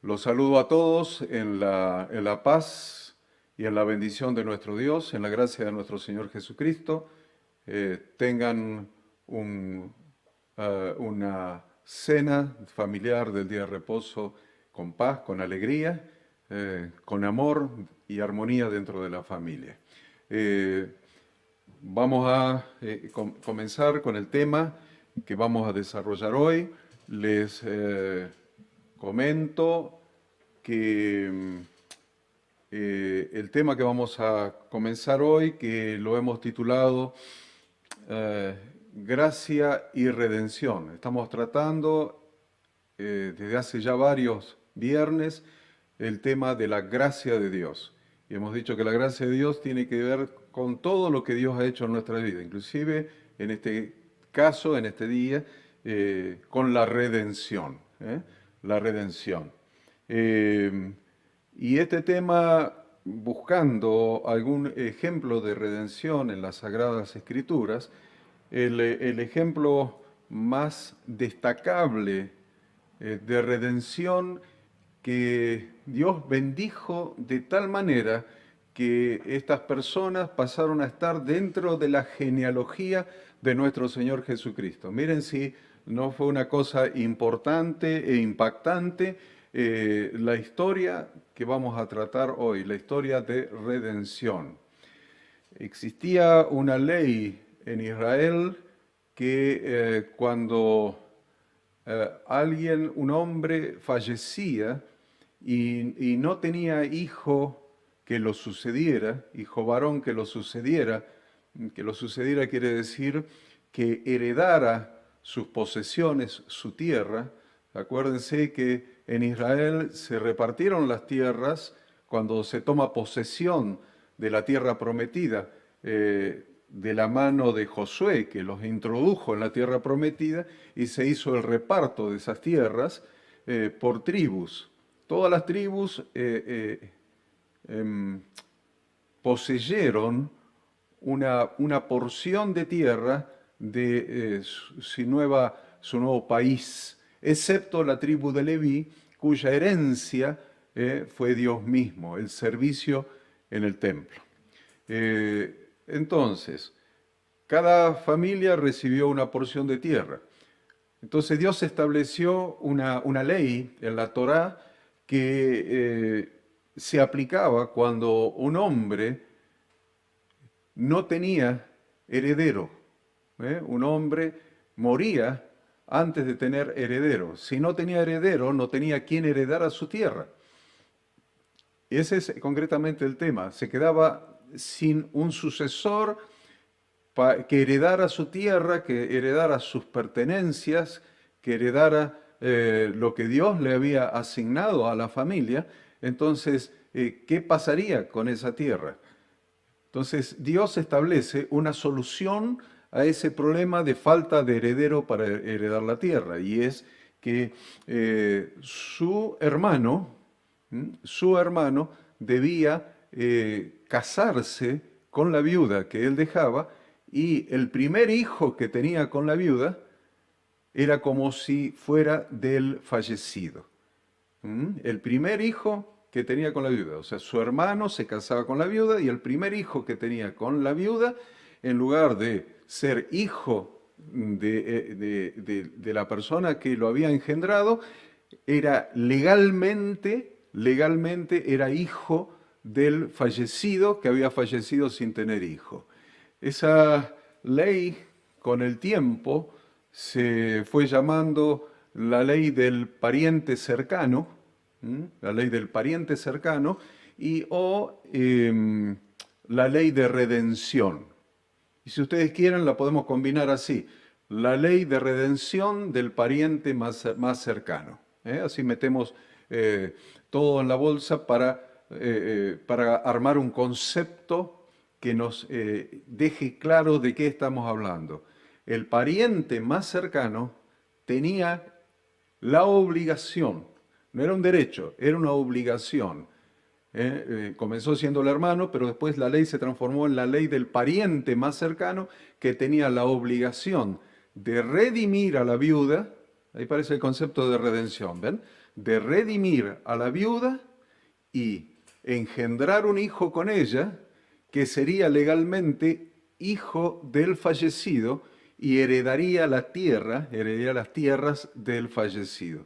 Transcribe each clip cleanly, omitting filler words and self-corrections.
Los saludo a todos en la paz y en la bendición de nuestro Dios, en la gracia de nuestro Señor Jesucristo. Tengan una cena familiar del día de reposo con paz, con alegría, con amor y armonía dentro de la familia. Eh, Vamos a comenzar con el tema que vamos a desarrollar hoy. Les comento que el tema que vamos a comenzar hoy, que lo hemos titulado Gracia y Redención. Estamos tratando desde hace ya varios viernes el tema de la gracia de Dios. Y hemos dicho que la gracia de Dios tiene que ver con todo lo que Dios ha hecho en nuestra vida, inclusive en este caso, en este día, con la redención. La redención. Y este tema, buscando algún ejemplo de redención en las Sagradas Escrituras, el ejemplo más destacable de redención que Dios bendijo de tal manera que estas personas pasaron a estar dentro de la genealogía de nuestro Señor Jesucristo. Miren si no fue una cosa importante e impactante la historia que vamos a tratar hoy, la historia de redención. Existía una ley en Israel que cuando un hombre fallecía y no tenía hijo que lo sucediera, hijo varón que lo sucediera quiere decir que heredara sus posesiones, su tierra. Acuérdense que en Israel se repartieron las tierras cuando se toma posesión de la tierra prometida, de la mano de Josué, que los introdujo en la tierra prometida, y se hizo el reparto de esas tierras por tribus. Todas las tribus poseyeron una porción de tierra de su nuevo país, excepto la tribu de Leví, cuya herencia fue Dios mismo, el servicio en el templo. Entonces, cada familia recibió una porción de tierra. Entonces Dios estableció una ley en la Torá que se aplicaba cuando un hombre no tenía heredero. Un hombre moría antes de tener heredero. Si no tenía heredero, no tenía quien heredara su tierra. Ese es concretamente el tema. Se quedaba sin un sucesor que heredara su tierra, que heredara sus pertenencias, que heredara lo que Dios le había asignado a la familia. Entonces, ¿qué pasaría con esa tierra? Entonces, Dios establece una solución a ese problema de falta de heredero para heredar la tierra, y es que su hermano debía casarse con la viuda que él dejaba, y el primer hijo que tenía con la viuda era como si fuera del fallecido. El primer hijo que tenía con la viuda, o sea, su hermano se casaba con la viuda, y el primer hijo que tenía con la viuda, en lugar de ser hijo de la persona que lo había engendrado, era legalmente era hijo del fallecido que había fallecido sin tener hijo. Esa ley, con el tiempo, se fue llamando la ley del pariente cercano, la ley del pariente cercano, o la ley de redención. Y si ustedes quieren, la podemos combinar así: la ley de redención del pariente más cercano. Así metemos todo en la bolsa para armar un concepto que nos deje claro de qué estamos hablando. El pariente más cercano tenía la obligación, no era un derecho, era una obligación. Comenzó siendo el hermano, pero después la ley se transformó en la ley del pariente más cercano, que tenía la obligación de redimir a la viuda. Ahí parece el concepto de redención, ¿ven? de redimir a la viuda y engendrar un hijo con ella, que sería legalmente hijo del fallecido y heredaría la tierra, heredaría las tierras del fallecido.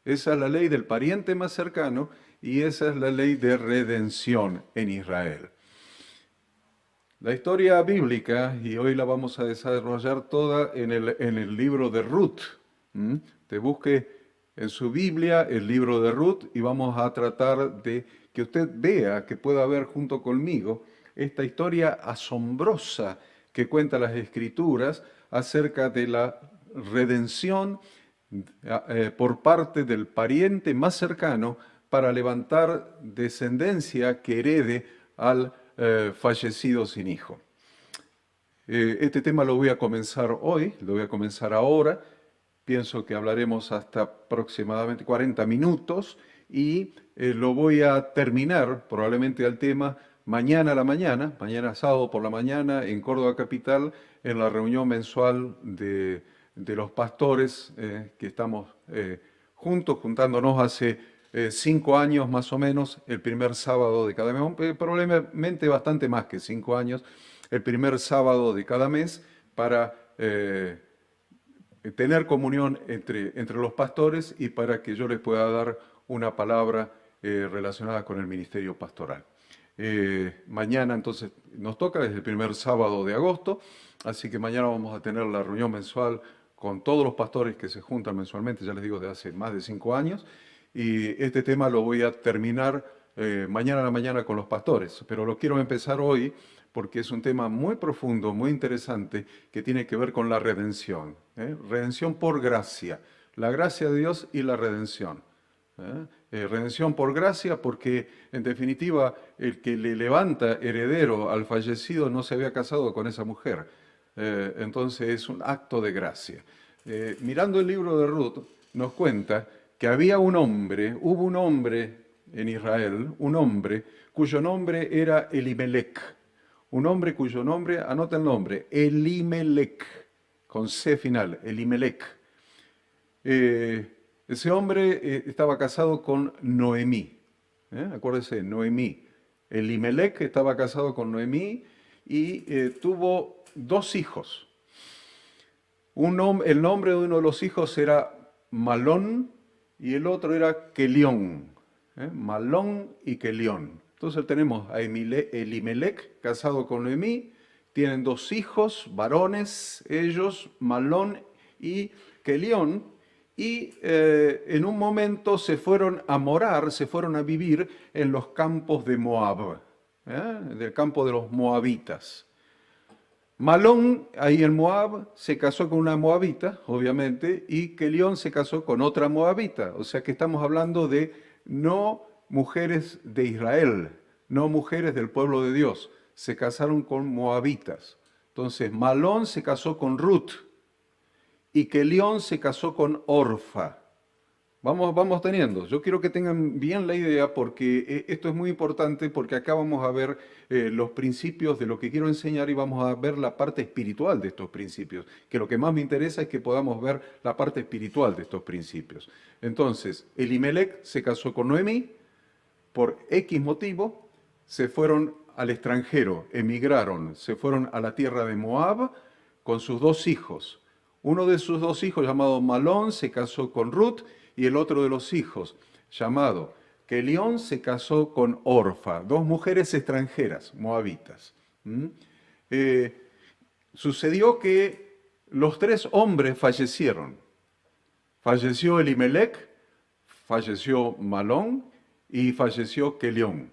Esa es la ley del pariente más cercano y esa es la ley de redención en Israel. La historia bíblica, y hoy la vamos a desarrollar toda en el libro de Ruth. Te busque en su Biblia el libro de Ruth y vamos a tratar de que usted vea, que pueda ver junto conmigo, esta historia asombrosa que cuenta las Escrituras acerca de la redención por parte del pariente más cercano para levantar descendencia que herede al fallecido sin hijo. Este tema lo voy a comenzar hoy, lo voy a comenzar ahora. Pienso que hablaremos hasta aproximadamente 40 minutos y lo voy a terminar probablemente al tema mañana a la mañana, mañana sábado por la mañana en Córdoba Capital, en la reunión mensual de los pastores que estamos juntos, juntándonos hace 5 años más o menos, el primer sábado de cada mes, probablemente bastante más que 5 años, el primer sábado de cada mes para tener comunión entre los pastores y para que yo les pueda dar una palabra relacionada con el ministerio pastoral. Mañana entonces nos toca, es el primer sábado de agosto, así que mañana vamos a tener la reunión mensual con todos los pastores que se juntan mensualmente, ya les digo, de hace más de 5 años, y este tema lo voy a terminar mañana a la mañana con los pastores, pero lo quiero empezar hoy porque es un tema muy profundo, muy interesante, que tiene que ver con la redención. Redención por gracia, la gracia de Dios y la redención. Redención por gracia porque, en definitiva, el que le levanta heredero al fallecido no se había casado con esa mujer. Entonces es un acto de gracia. Mirando el libro de Ruth, nos cuenta que había un hombre, hubo un hombre en Israel, un hombre cuyo nombre era Elimelech. Un hombre cuyo nombre, anota el nombre, Elimelech, con C final, Elimelech. Ese hombre estaba casado con Noemí. Acuérdese, Noemí. Elimelech estaba casado con Noemí y tuvo 2 hijos. El nombre de uno de los hijos era Malón y el otro era Kelión. Malón y Kelión. Entonces tenemos a Elimelech casado con Noemí, tienen 2 hijos, varones, ellos, Malón y Kelión, y en un momento se fueron a morar, se fueron a vivir en los campos de Moab, del campo de los moabitas. Malón, ahí en Moab, se casó con una moabita, obviamente, y Kelión se casó con otra moabita, o sea que estamos hablando de no mujeres de Israel, no mujeres del pueblo de Dios, se casaron con moabitas. Entonces, Malón se casó con Ruth y Kelión se casó con Orfa. Vamos teniendo. Yo quiero que tengan bien la idea porque esto es muy importante porque acá vamos a ver los principios de lo que quiero enseñar y vamos a ver la parte espiritual de estos principios, que lo que más me interesa es que podamos ver la parte espiritual de estos principios. Entonces, Elimelech se casó con Noemí, por X motivo, se fueron al extranjero, emigraron, se fueron a la tierra de Moab con sus 2 hijos. Uno de sus 2 hijos, llamado Malón, se casó con Ruth, y el otro de los hijos, llamado Kelión, se casó con Orfa, 2 mujeres extranjeras, moabitas. Sucedió que los 3 hombres fallecieron. Falleció Elimelech, falleció Malón y falleció Kelión.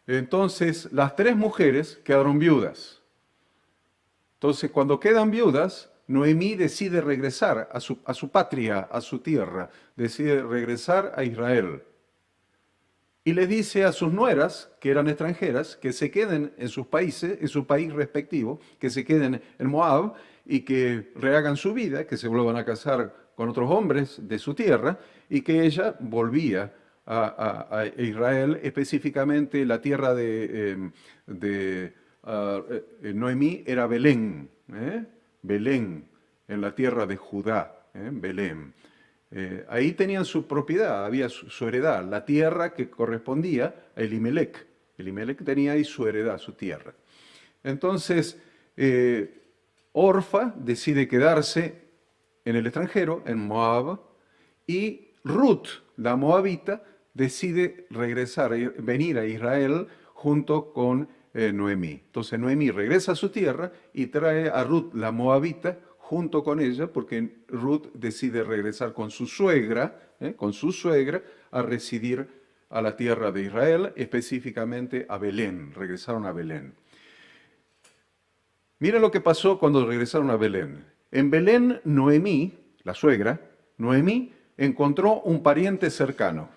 Entonces, las 3 mujeres quedaron viudas. Entonces, cuando quedan viudas, Noemí decide regresar a su patria, a su tierra, decide regresar a Israel. Y les dice a sus nueras, que eran extranjeras, que se queden en sus países, en su país respectivo, que se queden en Moab y que rehagan su vida, que se vuelvan a casar con otros hombres de su tierra, y que ella volvía a Israel, específicamente la tierra de Noemí era Belén. Belén, en la tierra de Judá, Belén. Ahí tenían su propiedad, había su heredad, la tierra que correspondía a Elimelec. Elimelec tenía ahí su heredad, su tierra. Entonces, Orfa decide quedarse en el extranjero, en Moab, y Ruth, la moabita, decide regresar, venir a Israel junto con Noemí. Entonces Noemí regresa a su tierra y trae a Ruth, la moabita, junto con ella, porque Ruth decide regresar con su suegra, a residir a la tierra de Israel, específicamente a Belén. Regresaron a Belén. Mira lo que pasó cuando regresaron a Belén. En Belén, Noemí, la suegra, Noemí encontró un pariente cercano.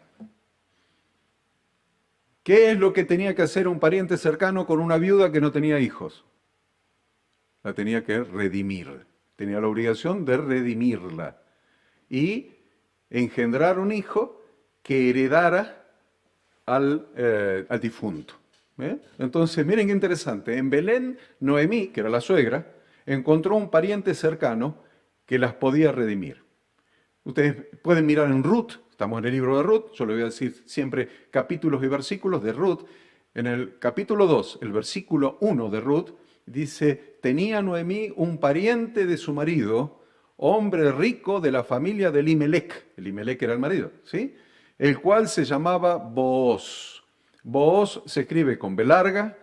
¿Qué es lo que tenía que hacer un pariente cercano con una viuda que no tenía hijos? La tenía que redimir. Tenía la obligación de redimirla y engendrar un hijo que heredara al difunto. Entonces, miren qué interesante. En Belén, Noemí, que era la suegra, encontró un pariente cercano que las podía redimir. Ustedes pueden mirar en Ruth, estamos en el libro de Ruth, yo le voy a decir siempre capítulos y versículos de Ruth. En el capítulo 2, el versículo 1 de Ruth, dice, tenía Noemí un pariente de su marido, hombre rico de la familia de Elimelec. Elimelec era el marido, ¿sí? El cual se llamaba Booz. Booz se escribe con B larga,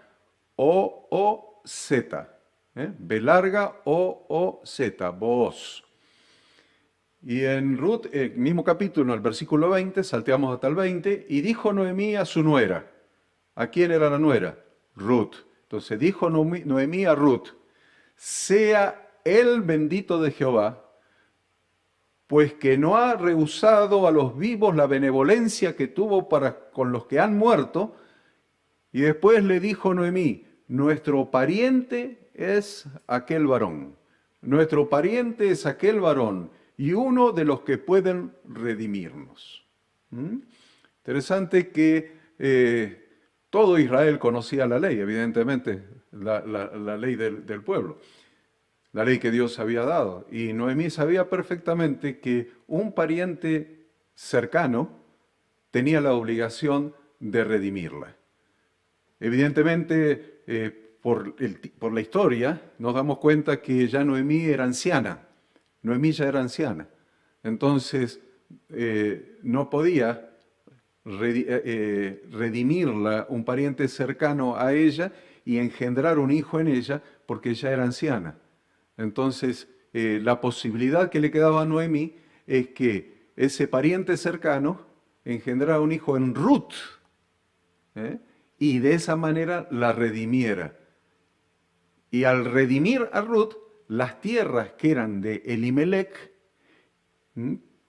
O-O-Z. B larga, O-O-Z, Booz. Y en Ruth, el mismo capítulo, en el versículo 20, salteamos hasta el 20, y dijo Noemí a su nuera. ¿A quién era la nuera? Ruth. Entonces dijo Noemí a Ruth, sea el bendito de Jehová, pues que no ha rehusado a los vivos la benevolencia que tuvo para con los que han muerto. Y después le dijo Noemí, nuestro pariente es aquel varón. Nuestro pariente es aquel varón y uno de los que pueden redimirnos. Interesante que todo Israel conocía la ley, evidentemente, la ley del pueblo, la ley que Dios había dado. Y Noemí sabía perfectamente que un pariente cercano tenía la obligación de redimirla. Evidentemente, por la historia, nos damos cuenta que ya Noemí era anciana. Noemí ya era anciana. Entonces, no podía redimirla un pariente cercano a ella y engendrar un hijo en ella porque ya era anciana. Entonces, la posibilidad que le quedaba a Noemí es que ese pariente cercano engendrara un hijo en Ruth, y de esa manera la redimiera. Y al redimir a Ruth, las tierras que eran de Elimelec,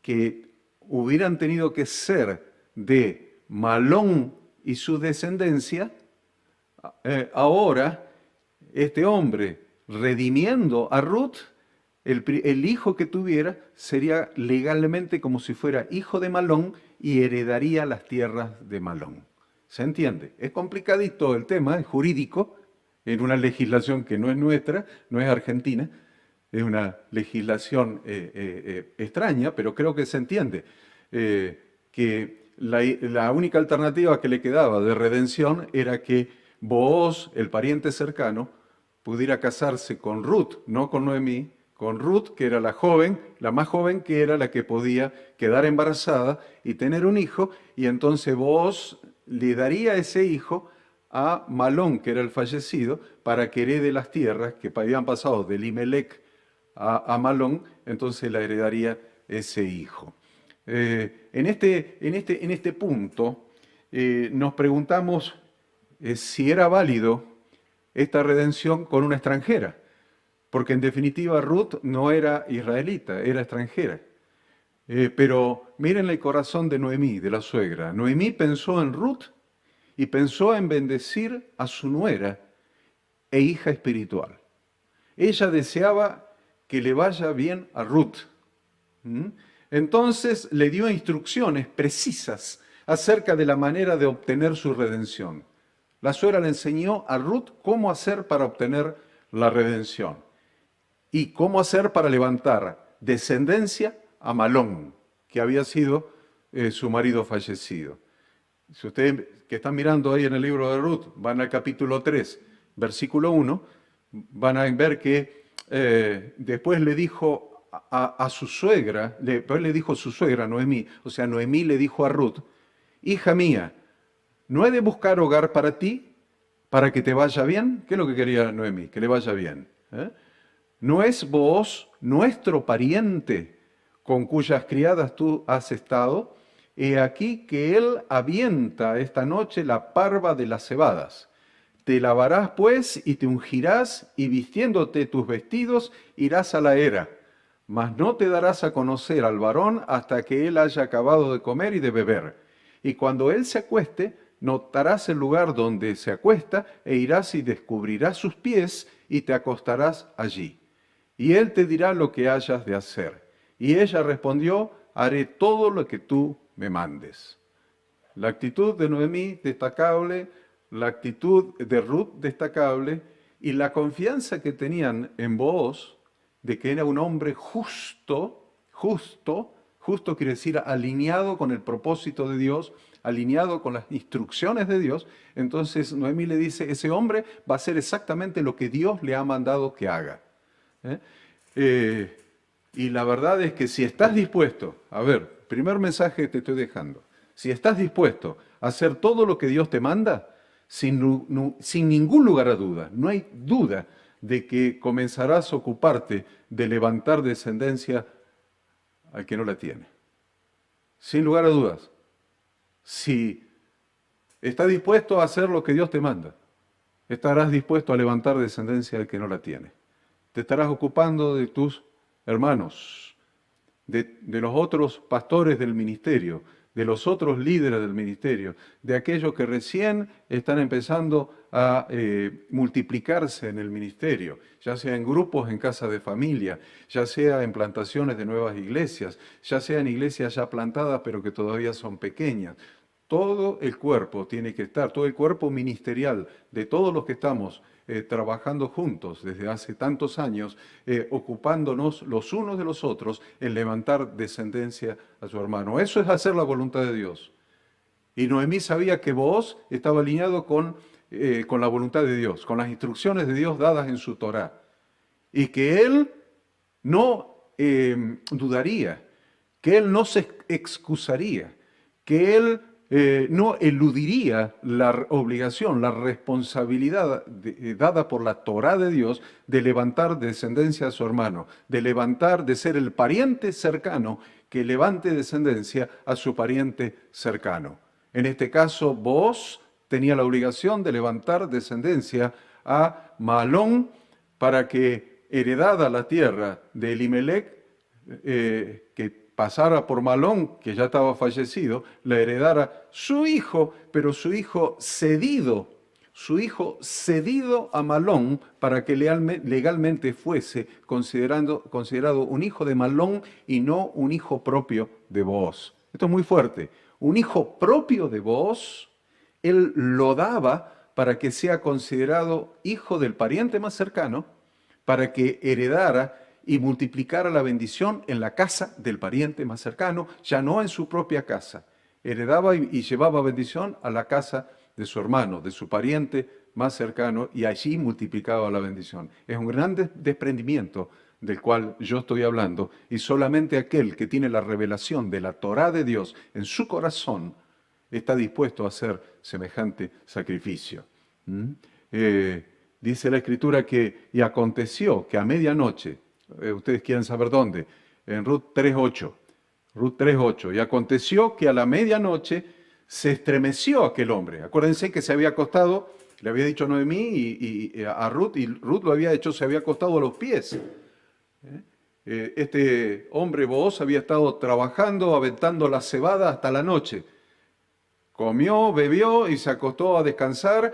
que hubieran tenido que ser de Malón y su descendencia, ahora este hombre redimiendo a Ruth, el hijo que tuviera sería legalmente como si fuera hijo de Malón y heredaría las tierras de Malón. ¿Se entiende? Es complicadito el tema, es jurídico, en una legislación que no es nuestra, no es argentina, es una legislación extraña, pero creo que se entiende. Que la única alternativa que le quedaba de redención era que Booz, el pariente cercano, pudiera casarse con Ruth, no con Noemí, con Ruth, que era la joven, la más joven, que era la que podía quedar embarazada y tener un hijo, y entonces Booz le daría ese hijo a Malón, que era el fallecido, para que herede las tierras que habían pasado de Elimelec a Malón, entonces la heredaría ese hijo. En este punto nos preguntamos si era válido esta redención con una extranjera, porque en definitiva Ruth no era israelita, era extranjera. Pero miren el corazón de Noemí, de la suegra. Noemí pensó en Ruth y pensó en bendecir a su nuera e hija espiritual. Ella deseaba que le vaya bien a Ruth. Entonces le dio instrucciones precisas acerca de la manera de obtener su redención. La suegra le enseñó a Ruth cómo hacer para obtener la redención y cómo hacer para levantar descendencia a Malón, que había sido su marido fallecido. Si ustedes que están mirando ahí en el libro de Ruth, van al capítulo 3, versículo 1, van a ver que después le dijo a su suegra, después le dijo su suegra, Noemí, o sea, Noemí le dijo a Ruth, hija mía, ¿no he de buscar hogar para ti, para que te vaya bien? ¿Qué es lo que quería Noemí? Que le vaya bien. ¿No es vos nuestro pariente con cuyas criadas tú has estado? He aquí que él avienta esta noche la parva de las cebadas. Te lavarás pues y te ungirás y vistiéndote tus vestidos irás a la era. Mas no te darás a conocer al varón hasta que él haya acabado de comer y de beber. Y cuando él se acueste, notarás el lugar donde se acuesta e irás y descubrirás sus pies y te acostarás allí. Y él te dirá lo que hayas de hacer. Y ella respondió, haré todo lo que tú me mandes. La actitud de Noemí, destacable, la actitud de Ruth, destacable, y la confianza que tenían en Booz, de que era un hombre justo quiere decir alineado con el propósito de Dios, alineado con las instrucciones de Dios. Entonces Noemí le dice, ese hombre va a hacer exactamente lo que Dios le ha mandado que haga. Y la verdad es que si estás dispuesto, a ver, primer mensaje que te estoy dejando, si estás dispuesto a hacer todo lo que Dios te manda, sin ningún lugar a duda, no hay duda de que comenzarás a ocuparte de levantar descendencia al que no la tiene. Sin lugar a dudas, si estás dispuesto a hacer lo que Dios te manda, estarás dispuesto a levantar descendencia al que no la tiene. Te estarás ocupando de tus hermanos, de los otros pastores del ministerio, de los otros líderes del ministerio, de aquellos que recién están empezando a multiplicarse en el ministerio, ya sea en grupos en casa de familia, ya sea en plantaciones de nuevas iglesias, ya sea en iglesias ya plantadas pero que todavía son pequeñas. Todo el cuerpo tiene que estar, todo el cuerpo ministerial de todos los que estamos trabajando juntos desde hace tantos años, ocupándonos los unos de los otros en levantar descendencia a su hermano. Eso es hacer la voluntad de Dios. Y Noemí sabía que Booz estaba alineado con la voluntad de Dios, con las instrucciones de Dios dadas en su Torá. Y que él no dudaría, que él no se excusaría, que él no eludiría la obligación, la responsabilidad dada por la Torá de Dios de levantar descendencia a su hermano, de ser el pariente cercano que levante descendencia a su pariente cercano. En este caso, Booz tenía la obligación de levantar descendencia a Mahlón para que heredada la tierra de Elimelec, que pasara por Mahlón, que ya estaba fallecido, la heredara su hijo, pero su hijo cedido a Mahlón para que legalmente fuese considerado un hijo de Mahlón y no un hijo propio de Booz. Esto es muy fuerte. Un hijo propio de Booz, él lo daba para que sea considerado hijo del pariente más cercano, para que heredara y multiplicara la bendición en la casa del pariente más cercano, ya no en su propia casa. Heredaba y llevaba bendición a la casa de su hermano, de su pariente más cercano, y allí multiplicaba la bendición. Es un gran desprendimiento del cual yo estoy hablando, y solamente aquel que tiene la revelación de la Torá de Dios en su corazón está dispuesto a hacer semejante sacrificio. Dice la Escritura que, y aconteció que a medianoche, ustedes quieren saber dónde, en Ruth 3.8, Ruth 3.8, y aconteció que a la medianoche se estremeció aquel hombre. Acuérdense que se había acostado, le había dicho Noemí y a Ruth, y Ruth lo había hecho, se había acostado a los pies. Este hombre Booz había estado trabajando, aventando la cebada hasta la noche. Comió, bebió y se acostó a descansar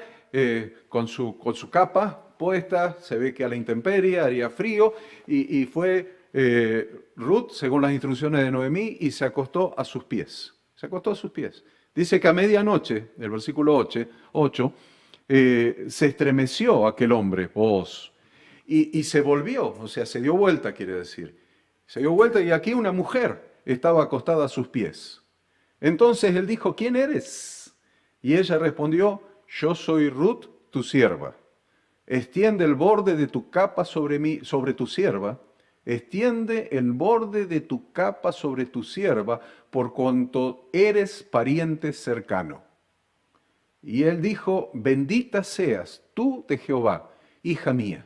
con su capa puesta. Se ve que a la intemperie, haría frío, y fue Ruth, según las instrucciones de Noemí, y se acostó a sus pies. Se acostó a sus pies. Dice que a medianoche, el versículo 8, se estremeció aquel hombre, Booz, y se volvió, o sea, se dio vuelta, quiere decir. Se dio vuelta y aquí una mujer estaba acostada a sus pies. Entonces él dijo, ¿quién eres? Y ella respondió, yo soy Ruth, tu sierva. Extiende el borde de tu capa sobre tu sierva. Extiende el borde de tu capa sobre tu sierva, por cuanto eres pariente cercano. Y él dijo, bendita seas tú de Jehová, hija mía.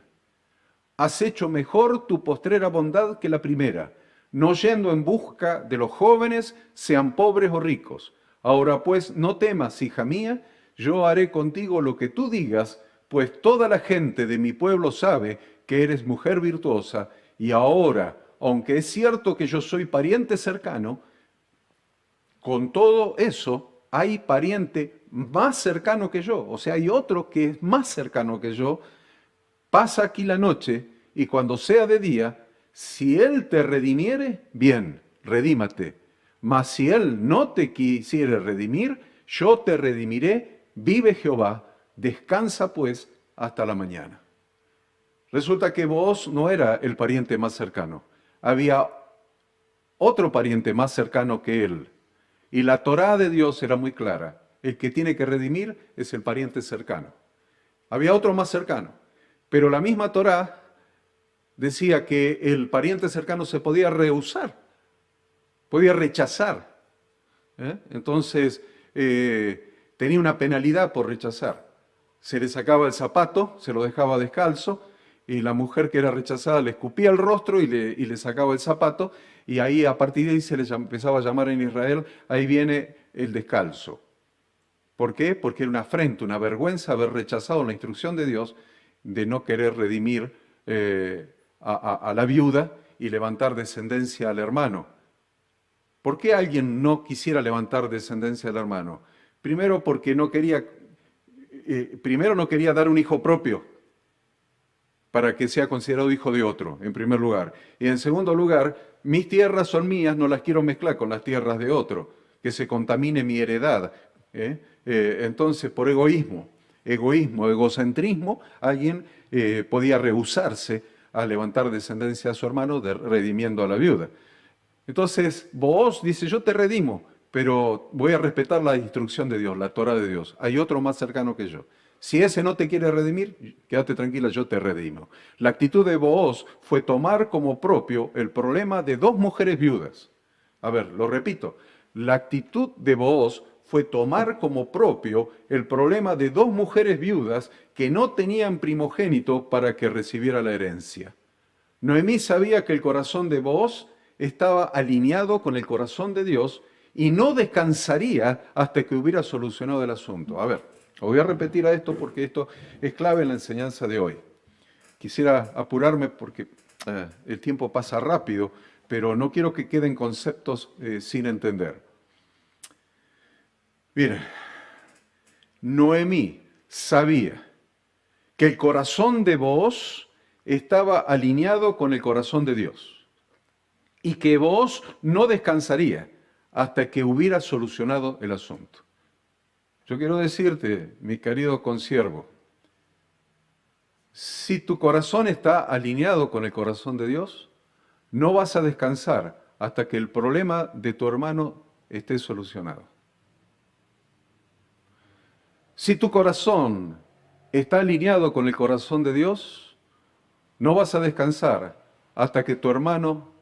Has hecho mejor tu postrera bondad que la primera, no yendo en busca de los jóvenes, sean pobres o ricos. Ahora pues, no temas, hija mía, yo haré contigo lo que tú digas, pues toda la gente de mi pueblo sabe que eres mujer virtuosa, y ahora, aunque es cierto que yo soy pariente cercano, con todo eso hay pariente más cercano que yo, o sea, hay otro que es más cercano que yo. Pasa aquí la noche, y cuando sea de día, si él te redimiere, bien, redímate. Mas si él no te quisiere redimir, yo te redimiré, vive Jehová, descansa pues hasta la mañana. Resulta que Booz no era el pariente más cercano. Había otro pariente más cercano que él. Y la Torá de Dios era muy clara. El que tiene que redimir es el pariente cercano. Había otro más cercano. Pero la misma Torá decía que el pariente cercano se podía rehusar, podía rechazar. Entonces, tenía una penalidad por rechazar. Se le sacaba el zapato, se lo dejaba descalzo, y la mujer que era rechazada le escupía el rostro y le sacaba el zapato, y ahí a partir de ahí se le empezaba a llamar en Israel, ahí viene el descalzo. ¿Por qué? Porque era una afrenta, una vergüenza haber rechazado la instrucción de Dios de no querer redimir a la viuda y levantar descendencia al hermano. ¿Por qué alguien no quisiera levantar descendencia al hermano? Primero porque no quería dar un hijo propio para que sea considerado hijo de otro, en primer lugar. Y en segundo lugar, mis tierras son mías, no las quiero mezclar con las tierras de otro, que se contamine mi heredad. Entonces, por egoísmo, egocentrismo, alguien podía rehusarse a levantar descendencia a su hermano, redimiendo a la viuda. Entonces, Booz dice, yo te redimo, pero voy a respetar la instrucción de Dios, la Torah de Dios. Hay otro más cercano que yo. Si ese no te quiere redimir, quédate tranquila, yo te redimo. La actitud de Booz fue tomar como propio el problema de dos mujeres viudas. A ver, lo repito. La actitud de Booz fue tomar como propio el problema de dos mujeres viudas que no tenían primogénito para que recibiera la herencia. Noemí sabía que el corazón de Booz estaba alineado con el corazón de Dios y no descansaría hasta que hubiera solucionado el asunto. A ver, voy a repetir a esto porque esto es clave en la enseñanza de hoy. Quisiera apurarme porque el tiempo pasa rápido, pero no quiero que queden conceptos sin entender. Miren, Noemí sabía que el corazón de Booz estaba alineado con el corazón de Dios y que Booz no descansaría hasta que hubiera solucionado el asunto. Yo quiero decirte, mi querido consiervo, si tu corazón está alineado con el corazón de Dios, no vas a descansar hasta que el problema de tu hermano esté solucionado. Si tu corazón está alineado con el corazón de Dios, no vas a descansar hasta que tu hermano,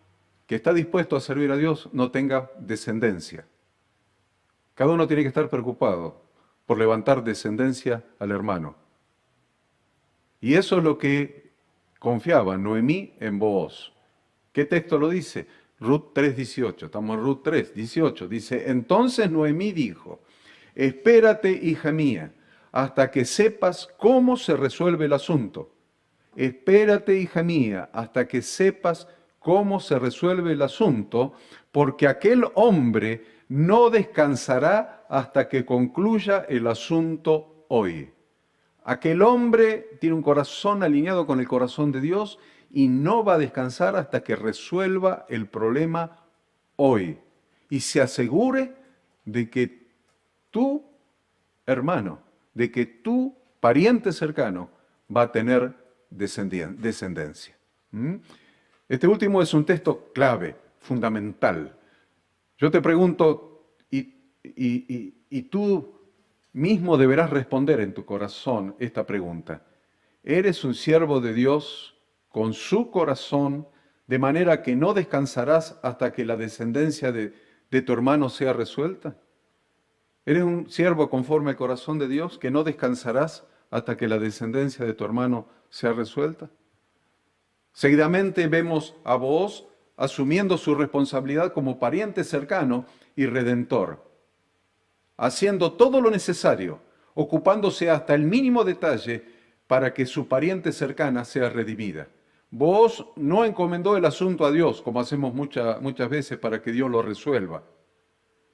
que está dispuesto a servir a Dios, no tenga descendencia. Cada uno tiene que estar preocupado por levantar descendencia al hermano. Y eso es lo que confiaba Noemí en Booz. ¿Qué texto lo dice? Ruth 3:18. Estamos en Ruth 3:18. Dice, entonces Noemí dijo, espérate, hija mía, hasta que sepas cómo se resuelve el asunto. Espérate, hija mía, hasta que sepas cómo se resuelve el asunto, porque aquel hombre no descansará hasta que concluya el asunto hoy. Aquel hombre tiene un corazón alineado con el corazón de Dios y no va a descansar hasta que resuelva el problema hoy. Y se asegure de que tu hermano, de que tu pariente cercano va a tener descendencia. Este último es un texto clave, fundamental. Yo te pregunto, y tú mismo deberás responder en tu corazón esta pregunta. ¿Eres un siervo de Dios con su corazón, de manera que no descansarás hasta que la descendencia de tu hermano sea resuelta? ¿Eres un siervo conforme al corazón de Dios, que no descansarás hasta que la descendencia de tu hermano sea resuelta? Seguidamente vemos a Booz asumiendo su responsabilidad como pariente cercano y redentor, haciendo todo lo necesario, ocupándose hasta el mínimo detalle para que su pariente cercana sea redimida. Booz no encomendó el asunto a Dios, como hacemos muchas veces, para que Dios lo resuelva.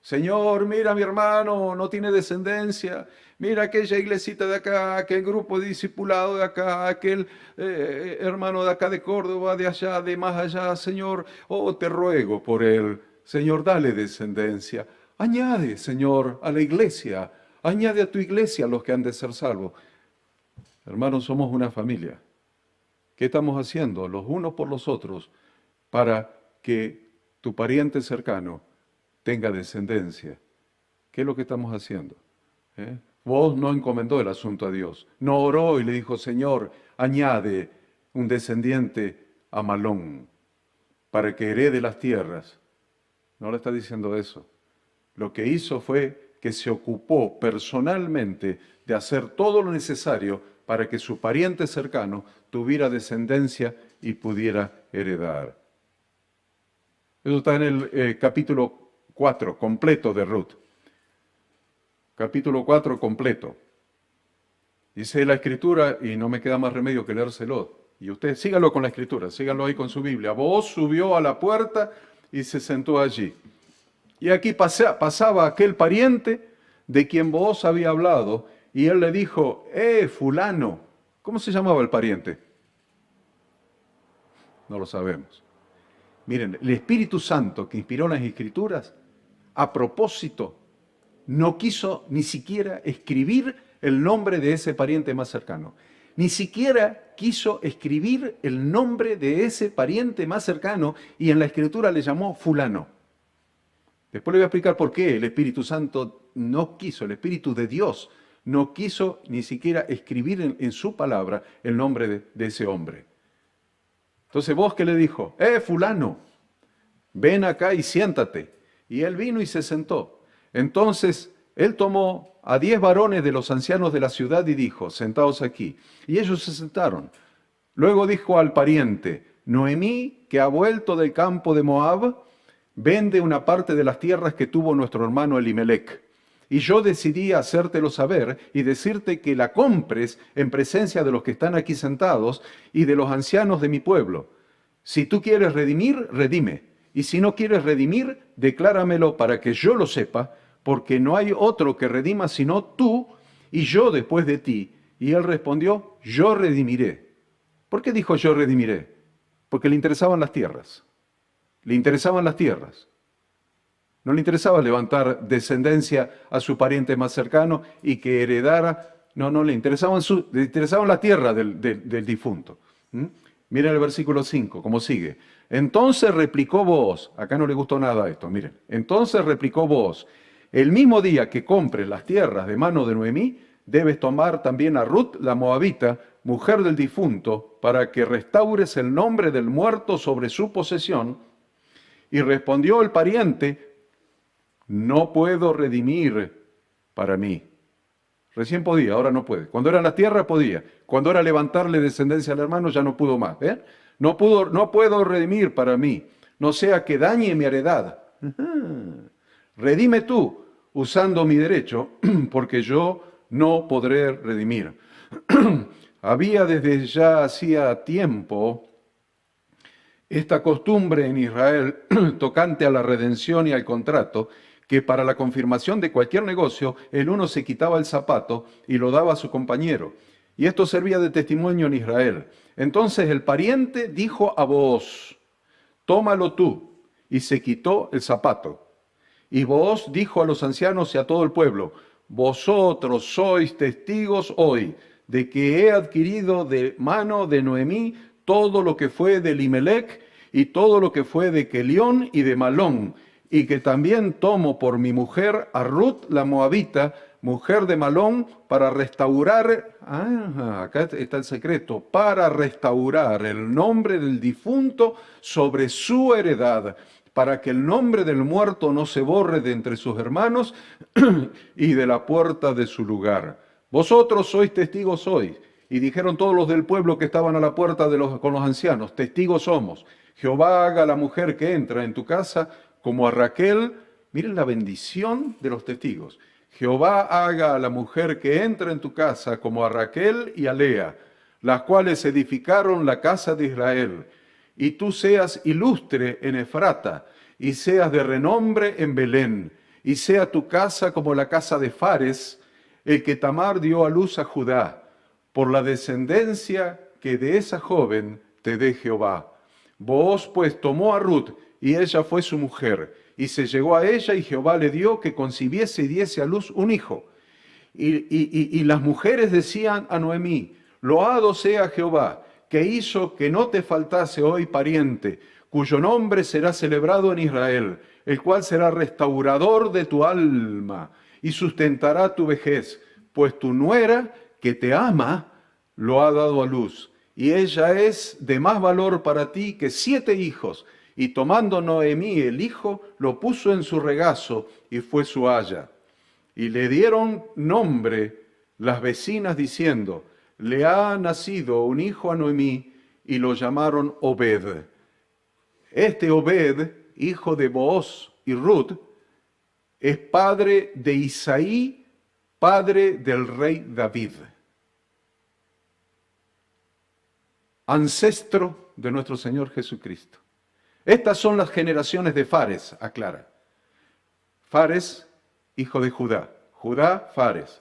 Señor, mira, mi hermano no tiene descendencia, mira aquella iglesita de acá, aquel grupo de discipulado de acá, aquel hermano de acá de Córdoba, de allá, de más allá, Señor, oh, te ruego por él. Señor, dale descendencia. Añade, Señor, a la iglesia, añade a tu iglesia a los que han de ser salvos. Hermanos, somos una familia. ¿Qué estamos haciendo los unos por los otros para que tu pariente cercano tenga descendencia? ¿Qué es lo que estamos haciendo? Vos no encomendó el asunto a Dios, no oró y le dijo, Señor, añade un descendiente a Malón para que herede las tierras. No le está diciendo eso. Lo que hizo fue que se ocupó personalmente de hacer todo lo necesario para que su pariente cercano tuviera descendencia y pudiera heredar. Eso está en el capítulo 4 completo de Ruth. Capítulo 4 completo. Dice la Escritura, y no me queda más remedio que leérselo. Y usted sígalo con la Escritura, síganlo ahí con su Biblia. Booz subió a la puerta y se sentó allí. Y aquí pasaba aquel pariente de quien Booz había hablado, y él le dijo, fulano. ¿Cómo se llamaba el pariente? No lo sabemos. Miren, el Espíritu Santo que inspiró las Escrituras, a propósito, no quiso ni siquiera escribir el nombre de ese pariente más cercano. Ni siquiera quiso escribir el nombre de ese pariente más cercano y en la Escritura le llamó fulano. Después le voy a explicar por qué el Espíritu Santo no quiso, el Espíritu de Dios no quiso ni siquiera escribir en su palabra el nombre de ese hombre. Entonces, ¿vos qué le dijo? Fulano, ven acá y siéntate. Y él vino y se sentó. Entonces, él tomó a 10 varones de los ancianos de la ciudad y dijo, sentaos aquí. Y ellos se sentaron. Luego dijo al pariente, Noemí, que ha vuelto del campo de Moab, vende una parte de las tierras que tuvo nuestro hermano Elimelec. Y yo decidí hacértelo saber y decirte que la compres en presencia de los que están aquí sentados y de los ancianos de mi pueblo. Si tú quieres redimir, redime. Y si no quieres redimir, decláramelo para que yo lo sepa, porque no hay otro que redima sino tú y yo después de ti. Y él respondió, yo redimiré. ¿Por qué dijo yo redimiré? Porque le interesaban las tierras. Le interesaban las tierras. No le interesaba levantar descendencia a su pariente más cercano y que heredara. No, le interesaban la tierra del difunto. Miren el versículo 5, cómo sigue. Entonces replicó Booz, acá no le gustó nada esto, miren. Entonces replicó Booz, el mismo día que compres las tierras de mano de Noemí, debes tomar también a Ruth la moabita, mujer del difunto, para que restaures el nombre del muerto sobre su posesión. Y respondió el pariente, no puedo redimir para mí. Recién podía, ahora no puede. Cuando era en la tierra podía. Cuando era levantarle descendencia al hermano ya no pudo más. ¿Ven? No puedo redimir para mí. No sea que dañe mi heredad. Redime tú usando mi derecho, porque yo no podré redimir. Había desde ya hacía tiempo esta costumbre en Israel tocante a la redención y al contrato, que para la confirmación de cualquier negocio, el uno se quitaba el zapato y lo daba a su compañero. Y esto servía de testimonio en Israel. Entonces el pariente dijo a Booz, tómalo tú, y se quitó el zapato. Y Booz dijo a los ancianos y a todo el pueblo, vosotros sois testigos hoy de que he adquirido de mano de Noemí todo lo que fue de Elimelec y todo lo que fue de Quelión y de Malón, y que también tomo por mi mujer a Ruth la moabita, mujer de Malón, para restaurar, acá está el secreto, para restaurar el nombre del difunto sobre su heredad, para que el nombre del muerto no se borre de entre sus hermanos y de la puerta de su lugar. Vosotros sois testigos hoy. Y dijeron todos los del pueblo que estaban a la puerta con los ancianos, testigos somos. Jehová haga a la mujer que entra en tu casa como a Raquel. Miren la bendición de los testigos. Jehová haga a la mujer que entra en tu casa como a Raquel y a Lea, las cuales edificaron la casa de Israel. Y tú seas ilustre en Efrata, y seas de renombre en Belén, y sea tu casa como la casa de Fares, el que Tamar dio a luz a Judá, por la descendencia que de esa joven te dé Jehová. Booz pues tomó a Ruth, y ella fue su mujer, y se llegó a ella, y Jehová le dio que concibiese y diese a luz un hijo. Y las mujeres decían a Noemí, loado sea Jehová, que hizo que no te faltase hoy pariente, cuyo nombre será celebrado en Israel, el cual será restaurador de tu alma, y sustentará tu vejez, pues tu nuera, que te ama, lo ha dado a luz, y ella es de más valor para ti que 7 hijos. Y tomando Noemí el hijo, lo puso en su regazo, y fue su haya. Y le dieron nombre las vecinas diciendo, le ha nacido un hijo a Noemí, y lo llamaron Obed. Este Obed, hijo de Booz y Ruth, es padre de Isaí, padre del rey David, ancestro de nuestro Señor Jesucristo. Estas son las generaciones de Fares, aclara. Fares, hijo de Judá. Judá, Fares.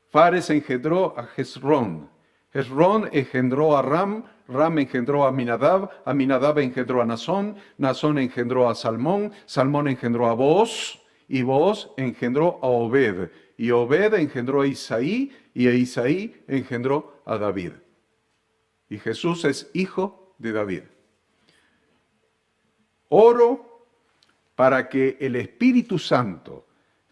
Fares engendró a Hezrón. Hezrón engendró a Ram. Ram engendró a Aminadab. Aminadab engendró a Nazón. Nazón engendró a Salmón. Salmón engendró a Booz. Y Booz engendró a Obed. Y Obed engendró a Isaí. Y a Isaí engendró a David. Y Jesús es hijo de David. Oro para que el Espíritu Santo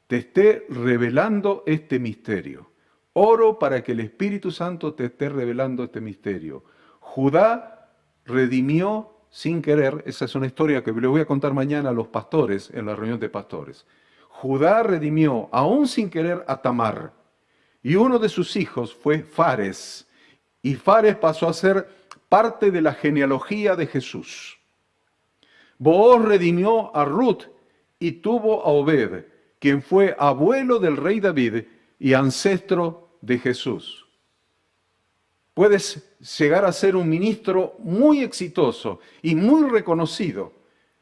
te esté revelando este misterio. Oro para que el Espíritu Santo te esté revelando este misterio. Judá redimió sin querer, esa es una historia que le voy a contar mañana a los pastores en la reunión de pastores. Judá redimió, aún sin querer, a Tamar. Y uno de sus hijos fue Fares. Y Fares pasó a ser parte de la genealogía de Jesús. Booz redimió a Ruth y tuvo a Obed, quien fue abuelo del rey David y ancestro de Jesús. Puedes llegar a ser un ministro muy exitoso y muy reconocido,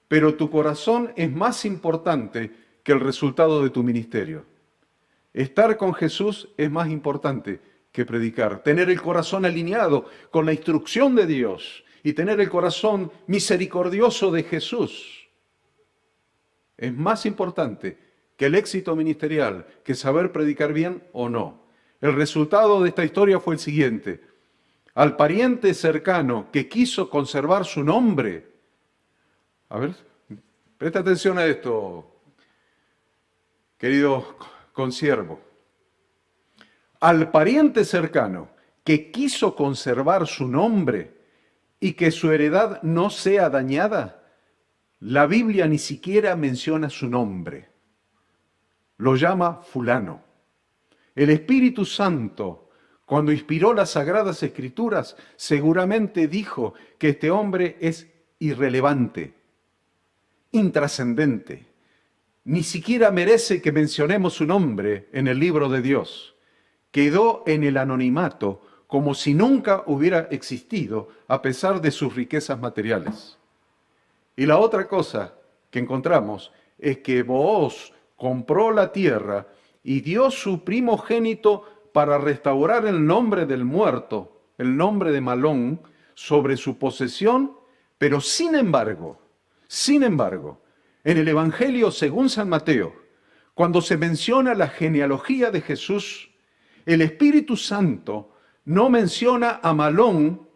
pero tu corazón es más importante que el resultado de tu ministerio. Estar con Jesús es más importante que predicar. Tener el corazón alineado con la instrucción de Dios y tener el corazón misericordioso de Jesús es más importante que el éxito ministerial, que saber predicar bien o no. El resultado de esta historia fue el siguiente. Al pariente cercano que quiso conservar su nombre, a ver, presta atención a esto, querido consiervo. Al pariente cercano que quiso conservar su nombre y que su heredad no sea dañada, la Biblia ni siquiera menciona su nombre. Lo llama fulano. El Espíritu Santo, cuando inspiró las Sagradas Escrituras, seguramente dijo que este hombre es irrelevante, intrascendente. Ni siquiera merece que mencionemos su nombre en el libro de Dios. Quedó en el anonimato como si nunca hubiera existido, a pesar de sus riquezas materiales. Y la otra cosa que encontramos es que Booz compró la tierra y dio su primogénito para restaurar el nombre del muerto, el nombre de Malón, sobre su posesión, pero sin embargo, en el Evangelio según San Mateo, cuando se menciona la genealogía de Jesús, el Espíritu Santo no menciona a Malón,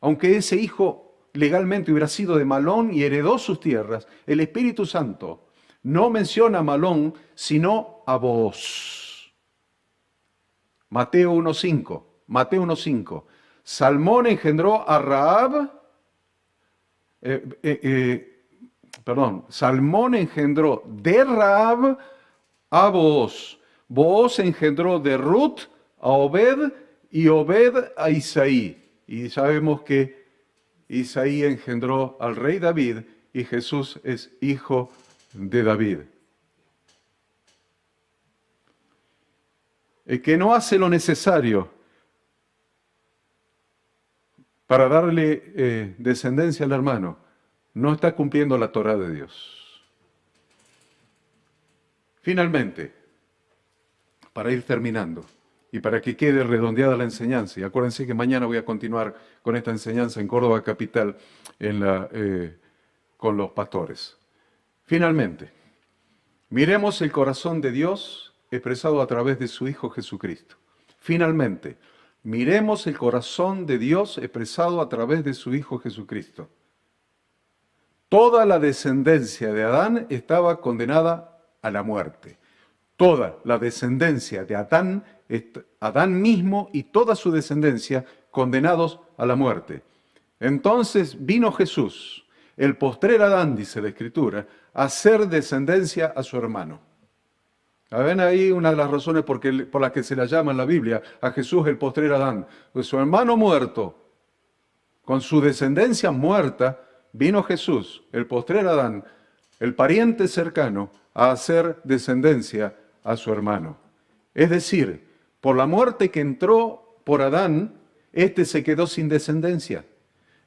aunque ese hijo legalmente hubiera sido de Malón y heredó sus tierras, el Espíritu Santo no menciona a Malón, sino a Booz. Mateo 1.5. Mateo 1.5. Salmón engendró a Rahab. Salmón engendró de Rahab a Booz. Booz engendró de Ruth a Obed y Obed a Isaí. Y sabemos que Isaí engendró al rey David y Jesús es hijo de David. El que no hace lo necesario para darle descendencia al hermano, no está cumpliendo la Torá de Dios. Finalmente, para ir terminando y para que quede redondeada la enseñanza, y acuérdense que mañana voy a continuar con esta enseñanza en Córdoba Capital con los pastores. Finalmente, miremos el corazón de Dios expresado a través de su Hijo Jesucristo. Finalmente, miremos el corazón de Dios expresado a través de su Hijo Jesucristo. Toda la descendencia de Adán estaba condenada a la muerte. Toda la descendencia de Adán mismo y toda su descendencia condenados a la muerte. Entonces vino Jesús, el postrer Adán, dice la Escritura, a hacer descendencia a su hermano. Ven ahí una de las razones por las que se la llama en la Biblia a Jesús el postrer Adán. Pues su hermano muerto, con su descendencia muerta, vino Jesús, el postrer Adán, el pariente cercano, a hacer descendencia a su hermano. Es decir, por la muerte que entró por Adán, éste se quedó sin descendencia.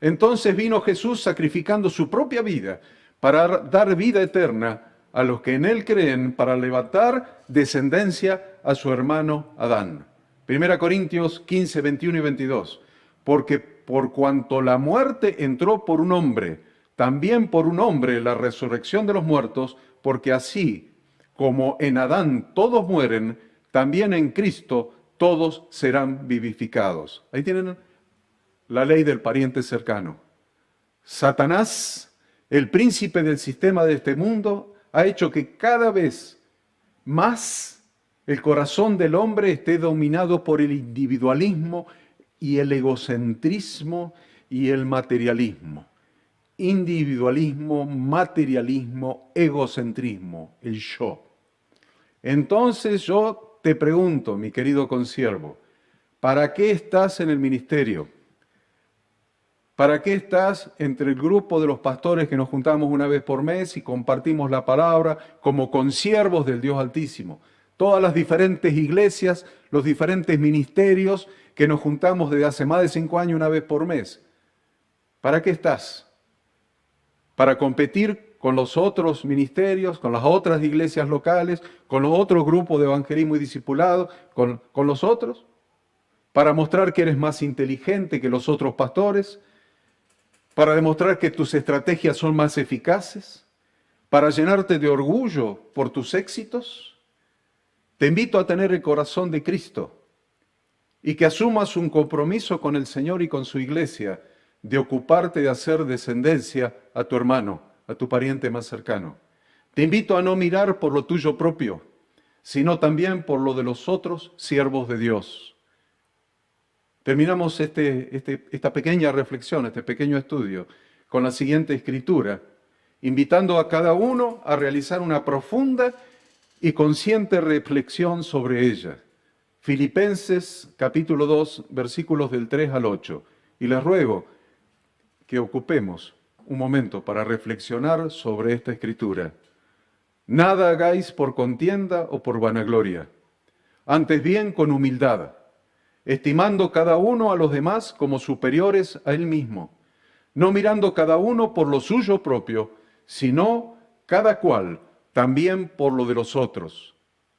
Entonces vino Jesús sacrificando su propia vida para dar vida eterna a los que en él creen, para levantar descendencia a su hermano Adán. 1 Corintios 15, 21 y 22. Porque por cuanto la muerte entró por un hombre, también por un hombre la resurrección de los muertos, porque así como en Adán todos mueren, también en Cristo todos serán vivificados. Ahí tienen la ley del pariente cercano. Satanás, el príncipe del sistema de este mundo, ha hecho que cada vez más el corazón del hombre esté dominado por el individualismo y el egocentrismo y el materialismo. Individualismo, materialismo, egocentrismo, el yo. Entonces yo te pregunto, mi querido consiervo, ¿para qué estás en el ministerio? ¿Para qué estás entre el grupo de los pastores que nos juntamos una vez por mes y compartimos la palabra como consiervos del Dios Altísimo? Todas las diferentes iglesias, los diferentes ministerios que nos juntamos desde hace más de 5 años una vez por mes. ¿Para qué estás? ¿Para competir con los otros ministerios, con las otras iglesias locales, con los otros grupos de evangelismo y discipulado, con los otros? ¿Para mostrar que eres más inteligente que los otros pastores? ¿Para demostrar que tus estrategias son más eficaces? ¿Para llenarte de orgullo por tus éxitos? Te invito a tener el corazón de Cristo y que asumas un compromiso con el Señor y con su iglesia de ocuparte de hacer descendencia a tu hermano, a tu pariente más cercano. Te invito a no mirar por lo tuyo propio, sino también por lo de los otros siervos de Dios. Terminamos esta pequeña reflexión, este pequeño estudio, con la siguiente escritura, invitando a cada uno a realizar una profunda y consciente reflexión sobre ella. Filipenses capítulo 2, versículos del 3 al 8. Y les ruego que ocupemos un momento para reflexionar sobre esta escritura. Nada hagáis por contienda o por vanagloria, antes bien con humildad, estimando cada uno a los demás como superiores a él mismo, no mirando cada uno por lo suyo propio, sino cada cual también por lo de los otros.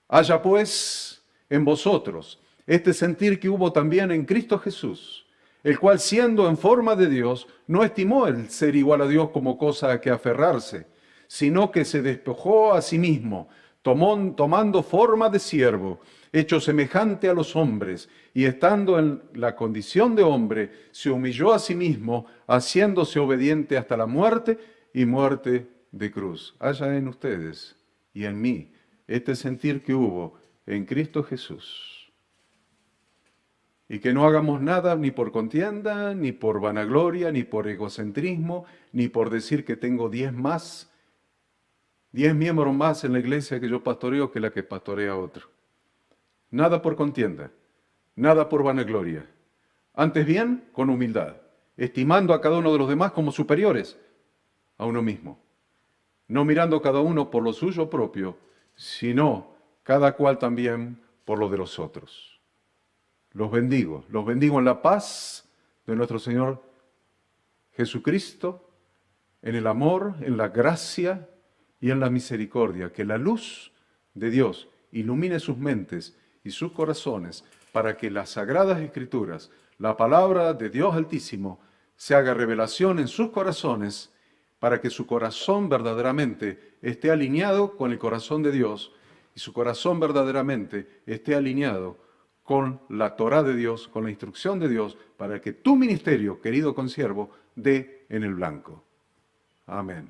Haya pues en vosotros este sentir que hubo también en Cristo Jesús, el cual siendo en forma de Dios, no estimó el ser igual a Dios como cosa a que aferrarse, sino que se despojó a sí mismo, tomando forma de siervo, hecho semejante a los hombres, y estando en la condición de hombre, se humilló a sí mismo, haciéndose obediente hasta la muerte y muerte de cruz. Haya en ustedes y en mí este sentir que hubo en Cristo Jesús. Y que no hagamos nada ni por contienda, ni por vanagloria, ni por egocentrismo, ni por decir que tengo 10 miembros más en la iglesia que yo pastoreo que la que pastorea otro. Nada por contienda, nada por vanagloria. Antes bien, con humildad, estimando a cada uno de los demás como superiores a uno mismo. No mirando cada uno por lo suyo propio, sino cada cual también por lo de los otros. Los bendigo en la paz de nuestro Señor Jesucristo, en el amor, en la gracia y en la misericordia. Que la luz de Dios ilumine sus mentes y sus corazones para que las sagradas escrituras, la palabra de Dios Altísimo, se haga revelación en sus corazones para que su corazón verdaderamente esté alineado con el corazón de Dios y su corazón verdaderamente esté alineado con la Torá de Dios, con la instrucción de Dios, para que tu ministerio, querido consiervo, dé en el blanco. Amén.